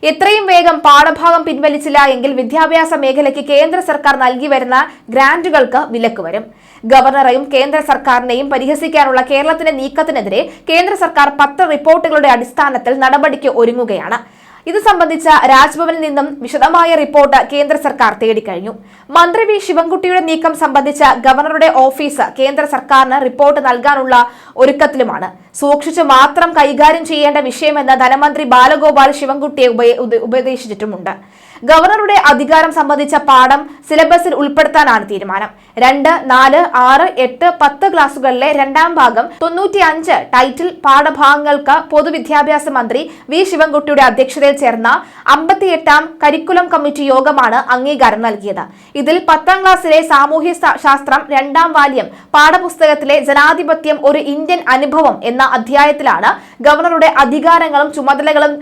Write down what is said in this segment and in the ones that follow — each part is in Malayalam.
എത്രയും വേഗം പാഠഭാഗം പിൻവലിച്ചില്ല എങ്കിൽ വിദ്യാഭ്യാസ മേഖലയ്ക്ക് കേന്ദ്ര സർക്കാർ നൽകി വരുന്ന ഗ്രാന്റുകൾക്ക് വിലക്ക് വരും. ഗവർണറെയും കേന്ദ്ര സർക്കാരിനെയും പരിഹസിക്കാനുള്ള കേരളത്തിന്റെ നീക്കത്തിനെതിരെ കേന്ദ്ര സർക്കാർ 10 റിപ്പോർട്ടുകളുടെ അടിസ്ഥാനത്തിൽ നടപടിക്ക് ഒരുങ്ങുകയാണ്. ഇത് സംബന്ധിച്ച രാജ്ഭവനിൽ നിന്നും വിശദമായ റിപ്പോർട്ട് കേന്ദ്ര സർക്കാർ തേടിക്കഴിഞ്ഞു. മന്ത്രി വി ശിവൻകുട്ടിയുടെ നീക്കം സംബന്ധിച്ച ഗവർണറുടെ ഓഫീസ് കേന്ദ്ര സർക്കാരിന് റിപ്പോർട്ട് നൽകാനുള്ള ഒരുക്കത്തിലുമാണ്. സൂക്ഷിച്ചു മാത്രം കൈകാര്യം ചെയ്യേണ്ട വിഷയമെന്ന് ധനമന്ത്രി ബാലഗോപാൽ ശിവൻകുട്ടിയെ ഉപദേശിച്ചിട്ടുമുണ്ട്. ഗവർണറുടെ അധികാരം സംബന്ധിച്ച പാഠം സിലബസിൽ ഉൾപ്പെടുത്താനാണ് തീരുമാനം. 2, 4, 6, 8, 10 ക്ലാസുകളിലെ 2ാം ഭാഗം 95 ടൈറ്റിൽ പാഠഭാഗങ്ങൾക്ക് പൊതുവിദ്യാഭ്യാസ മന്ത്രി വി ശിവൻകുട്ടിയുടെ അധ്യക്ഷതയിൽ ചേർന്ന 58ാം കരിക്കുലം കമ്മിറ്റി യോഗമാണ് അംഗീകാരം നൽകിയത്. ഇതിൽ 10ാം ക്ലാസ്സിലെ സാമൂഹ്യ ശാസ്ത്രം 2ാം വാല്യം പാഠപുസ്തകത്തിലെ ജനാധിപത്യം ഒരു ഇന്ത്യൻ അനുഭവം എന്ന അധ്യായത്തിലാണ് ഗവർണറുടെ അധികാരങ്ങളും ചുമതലകളും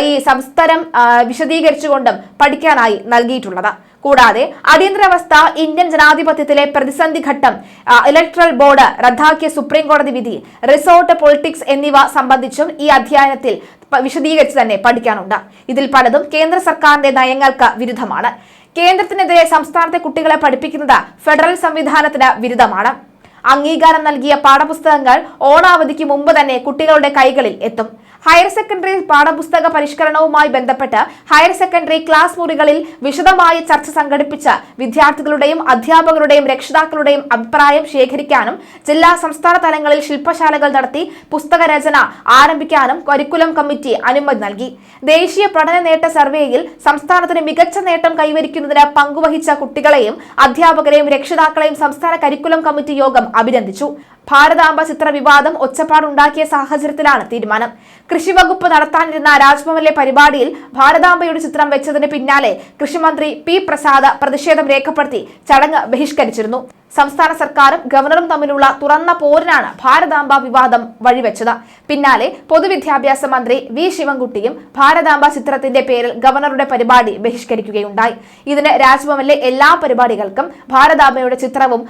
ഈ സംസ്കാരം വിശദീകരിച്ചുകൊണ്ടും പഠിക്കാനായി നൽകിയിട്ടുള്ളത്. കൂടാതെ അടിയന്തരാവസ്ഥ, ഇന്ത്യൻ ജനാധിപത്യത്തിലെ പ്രതിസന്ധി ഘട്ടം, ഇലക്ട്രൽ ബോർഡ് റദ്ദാക്കിയ സുപ്രീം കോടതി വിധി, റിസോർട്ട് പൊളിറ്റിക്സ് എന്നിവ സംബന്ധിച്ചും ഈ അധ്യായത്തിൽ വിശദീകരിച്ച് തന്നെ പഠിക്കാനുണ്ട്. ഇതിൽ പലതും കേന്ദ്ര സർക്കാരിന്റെ നയങ്ങൾക്ക് വിരുദ്ധമാണ്. കേന്ദ്രത്തിനെതിരെ സംസ്ഥാനത്തെ കുട്ടികളെ പഠിപ്പിക്കുന്നത് ഫെഡറൽ സംവിധാനത്തിന് വിരുദ്ധമാണ്. അംഗീകാരം നൽകിയ പാഠപുസ്തകങ്ങൾ ഓണാവധിക്ക് മുമ്പ് തന്നെ കുട്ടികളുടെ കൈകളിൽ എത്തും. ഹയർ സെക്കൻഡറി പാഠപുസ്തക പരിഷ്കരണവുമായി ബന്ധപ്പെട്ട് ഹയർ സെക്കൻഡറി ക്ലാസ് മുറികളിൽ വിശദമായ ചർച്ച സംഘടിപ്പിച്ച് വിദ്യാർത്ഥികളുടെയും അധ്യാപകരുടെയും രക്ഷിതാക്കളുടെയും അഭിപ്രായം ശേഖരിക്കാനും ജില്ലാ സംസ്ഥാന തലങ്ങളിൽ ശില്പശാലകൾ നടത്തി പുസ്തക രചന ആരംഭിക്കാനും കരിക്കുലം കമ്മിറ്റി അനുമതി നൽകി. ദേശീയ പഠന നേട്ട സർവേയിൽ സംസ്ഥാനത്തിന് മികച്ച നേട്ടം കൈവരിക്കുന്നതിന് പങ്കുവഹിച്ച കുട്ടികളെയും അധ്യാപകരെയും രക്ഷിതാക്കളെയും സംസ്ഥാന കരിക്കുലം കമ്മിറ്റി യോഗം അഭിനന്ദിച്ചു. ഭാരതാംബ ചിത്ര വിവാദം ഒച്ചപ്പാടുണ്ടാക്കിയ സാഹചര്യത്തിലാണ് തീരുമാനം. കൃഷിവകുപ്പ് നടത്താനിരുന്ന രാജ്ഭവനിലെ പരിപാടിയിൽ ഭാരതാംബയുടെ ചിത്രം വെച്ചതിന് പിന്നാലെ കൃഷിമന്ത്രി പി പ്രസാദ് പ്രതിഷേധം രേഖപ്പെടുത്തി ചടങ്ങ് ബഹിഷ്കരിച്ചിരുന്നു. സംസ്ഥാന സർക്കാരും ഗവർണറും തമ്മിലുള്ള തുറന്ന പോരിനാണ് ഭാരതാംബ വിവാദം വഴിവെച്ചത്. പിന്നാലെ പൊതുവിദ്യാഭ്യാസ മന്ത്രി വി ശിവൻകുട്ടിയും ഭാരതാംബ ചിത്രത്തിന്റെ പേരിൽ ഗവർണറുടെ പരിപാടി ബഹിഷ്കരിക്കുകയുണ്ടായി. ഇതിന് രാജ്ഭവനിലെ എല്ലാ പരിപാടികൾക്കും ഭാരതാംബയുടെ ചിത്രവും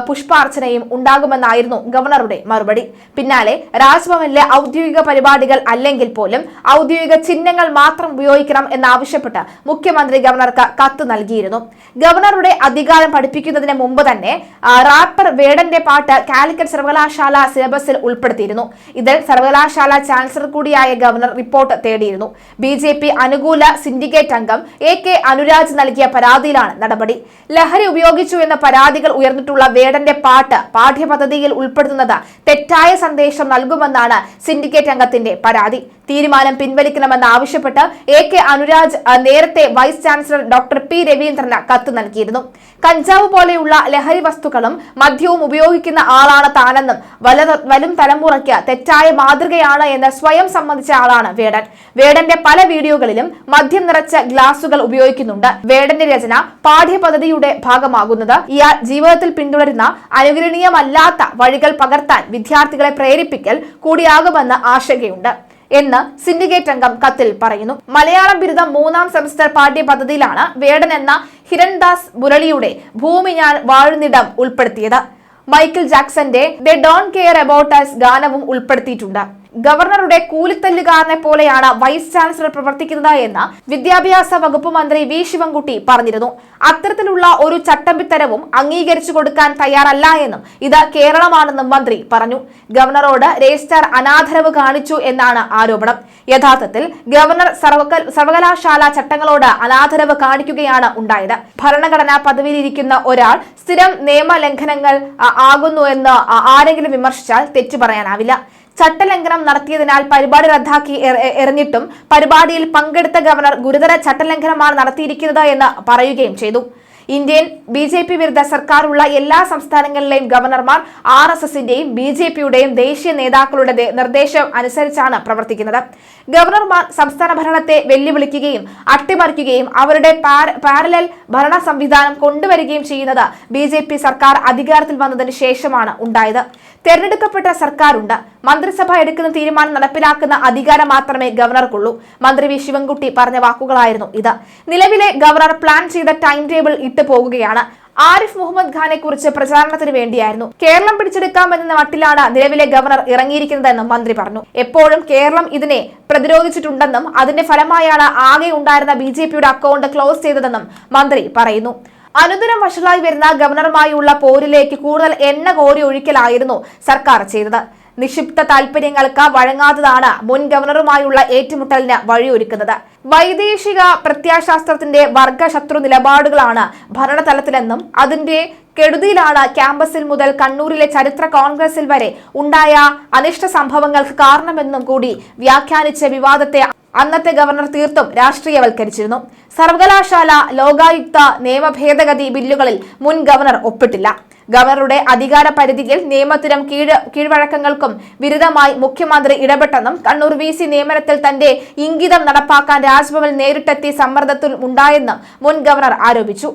പുഷ്പാർച്ചനയും ഉണ്ടാകുമെന്നായിരുന്നു ഗവർണറുടെ മറുപടി. പിന്നാലെ രാജ്ഭവനിലെ ഔദ്യോഗിക പരിപാടികൾ അല്ലെങ്കിൽ പോലും ഔദ്യോഗിക ചിഹ്നങ്ങൾ മാത്രം ഉപയോഗിക്കണം എന്നാവശ്യപ്പെട്ട് മുഖ്യമന്ത്രി ഗവർണർക്ക് കത്ത് നൽകിയിരുന്നു. ഗവർണറുടെ അധികാരം പഠിപ്പിക്കുന്നതിന് മുമ്പ് തന്നെ റാപ്പർ വേടന്റെ പാട്ട് കാലിക്കറ്റ് സർവകലാശാല സിലബസിൽ ഉൾപ്പെടുത്തിയിരുന്നു. ഇതിൽ സർവകലാശാല ചാൻസലർ കൂടിയായ ഗവർണർ റിപ്പോർട്ട് തേടിയിരുന്നു. BJP അനുകൂല സിൻഡിക്കേറ്റ് അംഗം AK അനുരാജ് നൽകിയ പരാതിയിലാണ് നടപടി. ലഹരി ഉപയോഗിച്ചു എന്ന പരാതികൾ ഉയർന്നിട്ടുള്ള വേടന്റെ പാട്ട് പാഠ്യപദ്ധതിയിൽ ഉൾപ്പെടുത്തുന്നത് തെറ്റായ സന്ദേശം നൽകുമെന്നാണ് സിൻഡിക്കേറ്റ് അംഗത്തിന്റെ പരാതി. തീരുമാനം പിൻവലിക്കണമെന്ന് ആവശ്യപ്പെട്ട് AK അനുരാജ് നേരത്തെ വൈസ് ചാൻസലർ ഡോക്ടർ P രവീന്ദ്രന് കത്ത് നൽകിയിരുന്നു. കഞ്ചാവ് പോലെയുള്ള ലഹരി വസ്തുക്കളും മദ്യവും ഉപയോഗിക്കുന്ന ആളാണ് താനെന്നും വരും തലമുറയ്ക്ക് തെറ്റായ മാതൃകയാണ് എന്ന് സ്വയം സമ്മതിച്ച ആളാണ് വേടൻ. വേടന്റെ പല വീഡിയോകളിലും മദ്യം നിറച്ച ഗ്ലാസുകൾ ഉപയോഗിക്കുന്നുണ്ട്. വേടന്റെ രചന പാഠ്യപദ്ധതിയുടെ ഭാഗമാകുന്നത് ഇയാൾ ജീവിതത്തിൽ പിന്തുടരുന്ന അനുകരണീയമല്ലാത്ത വഴികൾ പകർത്താൻ വിദ്യാർത്ഥികളെ പ്രേരിപ്പിക്കൽ കൂടിയാകുമെന്ന് ആശങ്കയുണ്ട് എന്ന് സിൻഡിക്കേറ്റ് അംഗം കത്തിൽ പറയുന്നു. മലയാളം ബിരുദം 3ാം സെമസ്റ്റർ പാഠ്യപദ്ധതിയിലാണ് വേടൻ എന്ന ഹിരൺദാസ് മുരളിയുടെ ഭൂമി ഞാൻ വാഴുന്നിടം ഉൾപ്പെടുത്തിയത്. മൈക്കിൾ ജാക്സന്റെ they don't care about us ഗാനവും ഉൾപ്പെടുത്തിയിട്ടുണ്ട്. ഗവർണറുടെ കൂലിത്തല്ലുകാരനെ പോലെയാണ് വൈസ് ചാൻസലർ പ്രവർത്തിക്കുന്നത് എന്ന് വിദ്യാഭ്യാസ വകുപ്പ് മന്ത്രി വി ശിവൻകുട്ടി പറഞ്ഞിരുന്നു. അത്തരത്തിലുള്ള ഒരു ചട്ടമ്പിത്തരവും അംഗീകരിച്ചു കൊടുക്കാൻ തയ്യാറല്ല എന്നും ഇത് കേരളമാണെന്നും മന്ത്രി പറഞ്ഞു. ഗവർണറോട് രജിസ്ട്രാർ അനാദരവ് കാണിച്ചു എന്നാണ് ആരോപണം. യഥാർത്ഥത്തിൽ ഗവർണർ സർവകലാശാല ചട്ടങ്ങളോട് അനാദരവ് കാണിക്കുകയാണ് ഉണ്ടായത്. ഭരണഘടനാ പദവിയിലിരിക്കുന്ന ഒരാൾ സ്ഥിരം നിയമലംഘനങ്ങൾ ആകുന്നു എന്ന് ആരെങ്കിലും വിമർശിച്ചാൽ തെറ്റു പറയാനാവില്ല. ചട്ടലംഘനം നടത്തിയതിനാൽ പരിപാടി റദ്ദാക്കി എറിഞ്ഞിട്ടും പരിപാടിയിൽ പങ്കെടുത്ത ഗവർണർ ഗുരുതര ചട്ടലംഘനമാണ് നടത്തിയിരിക്കുന്നത് എന്ന് പറയുകയും ചെയ്തു. ഇന്ത്യൻ BJP വിരുദ്ധ സർക്കാരുള്ള എല്ലാ സംസ്ഥാനങ്ങളിലെയും ഗവർണർമാർ RSSന്റെയും BJPയുടെയും ദേശീയ നേതാക്കളുടെ നിർദ്ദേശം അനുസരിച്ചാണ് പ്രവർത്തിക്കുന്നത്. ഗവർണർമാർ സംസ്ഥാന ഭരണത്തെ വെല്ലുവിളിക്കുകയും അട്ടിമറിക്കുകയും അവരുടെ പാരലൽ ഭരണ സംവിധാനം കൊണ്ടുവരികയും ചെയ്യുന്നത് BJP സർക്കാർ അധികാരത്തിൽ വന്നതിന് ശേഷമാണ് ഉണ്ടായത്. തെരഞ്ഞെടുക്കപ്പെട്ട സർക്കാരുണ്ട്. മന്ത്രിസഭ എടുക്കുന്ന തീരുമാനം നടപ്പിലാക്കുന്ന അധികാരം മാത്രമേ ഗവർണർക്കുള്ളൂ. മന്ത്രി വി ശിവൻകുട്ടി പറഞ്ഞ വാക്കുകളായിരുന്നു ഇത്. നിലവിലെ ഗവർണർ പ്ലാൻ ചെയ്ത ടൈം ടേബിൾ ഇട്ട് പോകുകയാണ്. ആരിഫ് മുഹമ്മദ് ഖാനെ കുറിച്ച് പ്രചാരണത്തിന് വേണ്ടിയായിരുന്നു. കേരളം പിടിച്ചെടുക്കാമെന്ന മട്ടിലാണ് നിലവിലെ ഗവർണർ ഇറങ്ങിയിരിക്കുന്നതെന്നും മന്ത്രി പറഞ്ഞു. എപ്പോഴും കേരളം ഇതിനെ പ്രതിരോധിച്ചിട്ടുണ്ടെന്നും അതിന്റെ ഫലമായാണ് ആകെ ഉണ്ടായിരുന്ന BJPയുടെ അക്കൗണ്ട് ക്ലോസ് ചെയ്തതെന്നും മന്ത്രി പറയുന്നു. അനുദിനം വഷളായി വരുന്ന ഗവർണറുമായുള്ള പോരിലേക്ക് കൂടുതൽ എണ്ണ കോരി ഒഴിക്കലായിരുന്നു സർക്കാർ ചെയ്തത്. നിക്ഷിപ്ത താൽപര്യങ്ങൾക്ക് വഴങ്ങാത്തതാണ് മുൻ ഗവർണറുമായുള്ള ഏറ്റുമുട്ടലിന് വഴിയൊരുക്കുന്നത്. വൈദേശിക പ്രത്യയശാസ്ത്രത്തിന്റെ വർഗശത്രു നിലപാടുകളാണ് ഭരണതലത്തിലെന്നും അതിന്റെ കെടുതിയിലാണ് ക്യാമ്പസിൽ മുതൽ കണ്ണൂരിലെ ചരിത്ര കോൺഗ്രസിൽ വരെ ഉണ്ടായ അനിഷ്ട സംഭവങ്ങൾക്ക് കാരണമെന്നും കൂടി വ്യാഖ്യാനിച്ച വിവാദത്തെ അന്നത്തെ ഗവർണർ തീർത്തും രാഷ്ട്രീയവൽക്കരിച്ചിരുന്നു. സർവകലാശാല ലോകായുക്ത നിയമ ഭേദഗതി ബില്ലുകളിൽ മുൻ ഗവർണർ ഒപ്പിട്ടില്ല. ഗവർണറുടെ അധികാര പരിധിയിൽ നിയമത്തിനും കീഴ്വഴക്കങ്ങൾക്കും വിരുദ്ധമായി മുഖ്യമന്ത്രി ഇടപെട്ടെന്നും കണ്ണൂർ VC നിയമനത്തിൽ തന്റെ ഇംഗിതം നടപ്പാക്കാൻ രാജ്ഭവൻ നേരിട്ടെത്തി സമ്മർദ്ദത്തിൽ ഉണ്ടായെന്നും മുൻ ഗവർണർ ആരോപിച്ചു.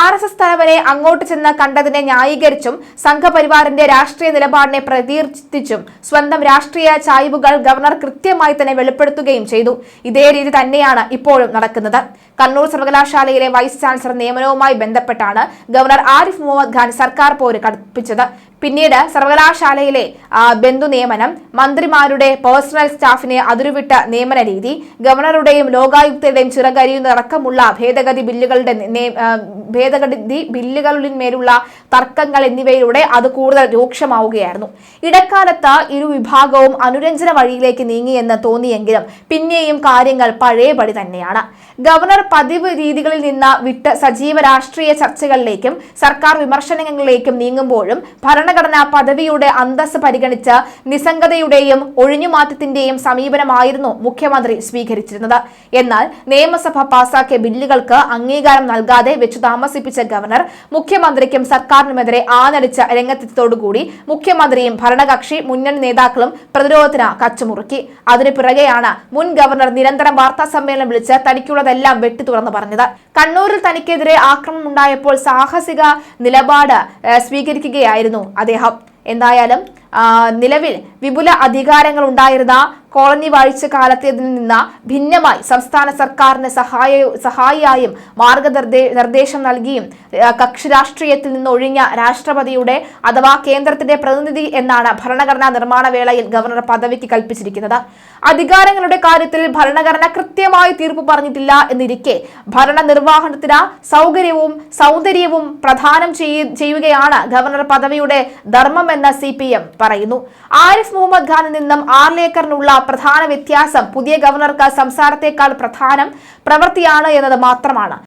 RSS തലവനെ അങ്ങോട്ട് ചെന്ന് കണ്ടതിനെ ന്യായീകരിച്ചും സംഘപരിവാറിന്റെ രാഷ്ട്രീയ നിലപാടിനെ പ്രകീർത്തിച്ചും സ്വന്തം രാഷ്ട്രീയ ചായ്വുകൾ ഗവർണർ കൃത്യമായി തന്നെ വെളിപ്പെടുത്തുകയും ചെയ്തു. ഇതേ രീതി തന്നെയാണ് ഇപ്പോഴും നടക്കുന്നത്. കണ്ണൂർ സർവകലാശാലയിലെ വൈസ് ചാൻസലർ നിയമനവുമായി ബന്ധപ്പെട്ടാണ് ഗവർണർ ആരിഫ് മുഹമ്മദ് ഖാൻ സർക്കാർ പോര് കടുപ്പിച്ചത്. പിന്നീട് സർവകലാശാലയിലെ ബന്ധു നിയമനം, മന്ത്രിമാരുടെ പേഴ്സണൽ സ്റ്റാഫിനെ അതിരുവിട്ട നിയമന രീതി, ഗവർണറുടെയും ലോകായുക്തയുടെയും ചിറകരിയുന്നതടക്കമുള്ള ഭേദഗതി ബില്ലുകളിന്മേലുള്ള തർക്കങ്ങൾ എന്നിവയിലൂടെ അത് കൂടുതൽ രൂക്ഷമാവുകയായിരുന്നു. ഇടക്കാലത്ത് ഇരു വിഭാഗവും അനുരഞ്ജന വഴിയിലേക്ക് നീങ്ങിയെന്ന് തോന്നിയെങ്കിലും പിന്നെയും കാര്യങ്ങൾ പഴയപടി തന്നെയാണ്. ഗവർണർ പതിവ് രീതികളിൽ നിന്ന് വിട്ട് സജീവ രാഷ്ട്രീയ ചർച്ചകളിലേക്കും സർക്കാർ വിമർശനങ്ങളിലേക്കും നീങ്ങുമ്പോഴും ഭരണഘടനാ പദവിയുടെ അന്തസ്സ് പരിഗണിച്ച് നിസ്സംഗതയുടെയും ഒഴിഞ്ഞുമാറ്റത്തിന്റെയും സമീപനമായിരുന്നു മുഖ്യമന്ത്രി സ്വീകരിച്ചിരുന്നത്. എന്നാൽ നിയമസഭ പാസാക്കിയ ബില്ലുകൾക്ക് അംഗീകാരം നൽകാതെ വെച്ചു താമസിപ്പിച്ച ഗവർണർ മുഖ്യമന്ത്രിക്കും സർക്കാരിനുമെതിരെ ആഞ്ഞടിച്ച രംഗത്തെത്തിയതോടുകൂടി മുഖ്യമന്ത്രിയും ഭരണകക്ഷി മുന്നണി നേതാക്കളും പ്രതിരോധത്തിന് കച്ചുമുറുക്കി. അതിനു പിറകെയാണ് മുൻ ഗവർണർ നിരന്തരം വാർത്താ സമ്മേളനം വിളിച്ച് തനിക്കുള്ളതെല്ലാം വെട്ടി തുറന്നു പറഞ്ഞത്. കണ്ണൂരിൽ തനിക്കെതിരെ ആക്രമണം ഉണ്ടായപ്പോൾ സാഹസിക നിലപാട് സ്വീകരിക്കുകയായിരുന്നു അദ്ദേഹം. എന്തായാലും നിലവിൽ വിപുല അധികാരങ്ങൾ ഉണ്ടായിരുന്ന കോളനി വാഴ്ച കാലത്തേതിൽ നിന്ന് ഭിന്നമായി സംസ്ഥാന സർക്കാരിന് സഹായിയായും മാർഗനിർദ്ദേശം നൽകിയും കക്ഷി രാഷ്ട്രീയത്തിൽ നിന്ന് ഒഴിഞ്ഞ രാഷ്ട്രപതിയുടെ അഥവാ കേന്ദ്രത്തിന്റെ പ്രതിനിധി എന്നാണ് ഭരണഘടനാ നിർമ്മാണ വേളയിൽ ഗവർണർ പദവിക്ക് കൽപ്പിച്ചിരിക്കുന്നത്. അധികാരങ്ങളുടെ കാര്യത്തിൽ ഭരണഘടന കൃത്യമായി തീർപ്പ് പറഞ്ഞിട്ടില്ല എന്നിരിക്കെ ഭരണ നിർവഹണത്തിന് സൗന്ദര്യവും പ്രദാനം ചെയ്യുകയാണ് ഗവർണർ പദവിയുടെ ധർമ്മമെന്ന് CPM പറയുന്നു. ആരിഫ് മുഹമ്മദ് ഖാനിൽ നിന്നും ആർലേക്കറിനുള്ള പ്രധാന വ്യത്യാസം പുതിയ ഗവർണർക്ക് സംസാരത്തെക്കാൾ പ്രധാനം പ്രവൃത്തിയാണ് എന്നത് മാത്രമാണ്.